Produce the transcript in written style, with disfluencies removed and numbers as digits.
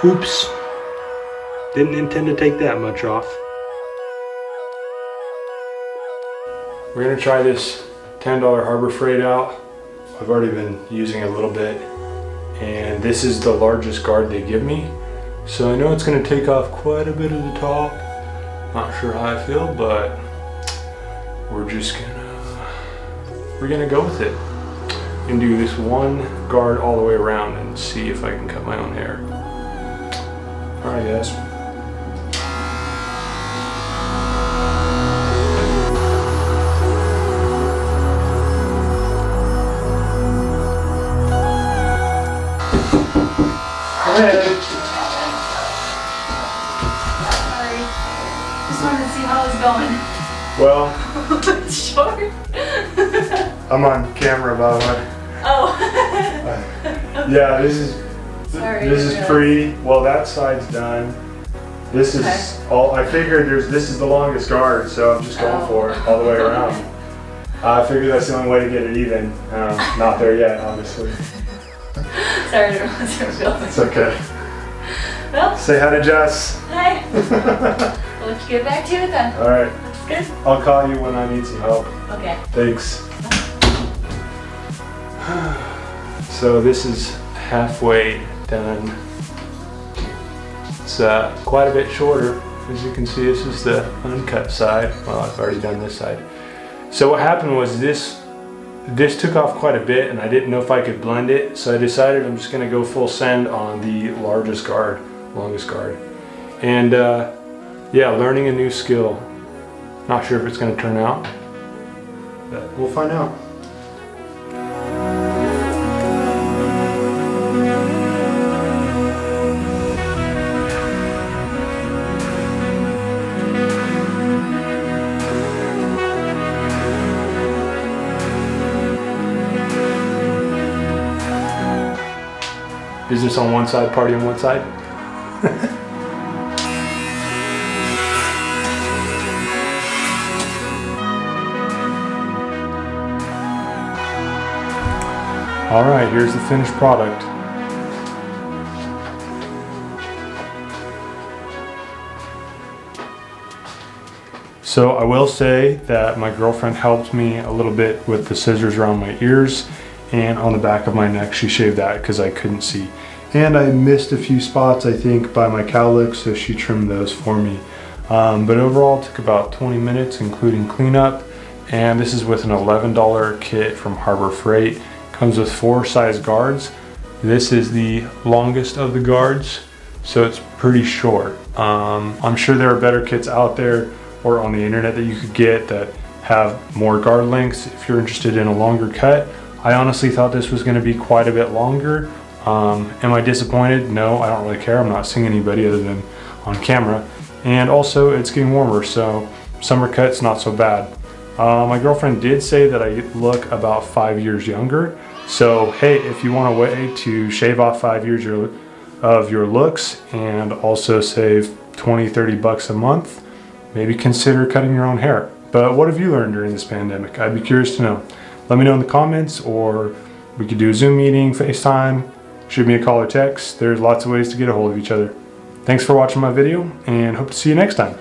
Oops. Didn't intend to take that much off. We're gonna try this $10 Harbor Freight out. I've already been using it a little bit, and this is the largest guard they give me. So I know it's gonna take off quite a bit of the top. Not sure how I feel, but we're gonna go with it. And do this one guard all the way around and see if I can cut my own hair. All right, guys. Hey. Sorry. Just wanted to see how it's going. Well, It's short. I'm on camera, by the way. Oh. Yeah, this is Sorry, this is really. free. Well, that side's done. This is all. I figured this is the longest guard, so I'm just going for it all the way around. I figured that's the only way to get it even. Not there yet, obviously. Sorry, I didn't realize you were filming. It's okay. Well, Say hi to Jess. hi. We'll let you get back to it then. All right. That's good. I'll call you when I need some help. Okay. Thanks. So this is halfway done. It's quite a bit shorter. As you can see, this is the uncut side. Well, I've already done this side. So what happened was this took off quite a bit, and I didn't know if I could blend it. So I decided I'm just gonna go full send on the longest guard. And yeah, learning a new skill. Not sure if it's gonna turn out, but we'll find out. Business on one side, party on one side. All right, here's the finished product. So I will say that my girlfriend helped me a little bit with the scissors around my ears and on the back of my neck. She shaved that because I couldn't see. And I missed a few spots, I think, by my cowlick, so she trimmed those for me. But overall, it took about 20 minutes, including cleanup. And this is with an $11 kit from Harbor Freight. Comes with 4 size guards. This is the longest of the guards, so it's pretty short. I'm sure there are better kits out there or on the internet that you could get that have more guard lengths if you're interested in a longer cut. I honestly thought this was going to be quite a bit longer. Am I disappointed? No, I don't really care. I'm not seeing anybody other than on camera. And also, it's getting warmer, so summer cut's not so bad. My girlfriend did say that I look about 5 years younger. So hey, if you want a way to shave off 5 years of your looks and also save 20-30 bucks a month, maybe consider cutting your own hair. But what have you learned during this pandemic? I'd be curious to know. Let me know in the comments, or we could do a Zoom meeting, FaceTime, shoot me a call or text. There's lots of ways to get a hold of each other. Thanks for watching my video, and hope to see you next time.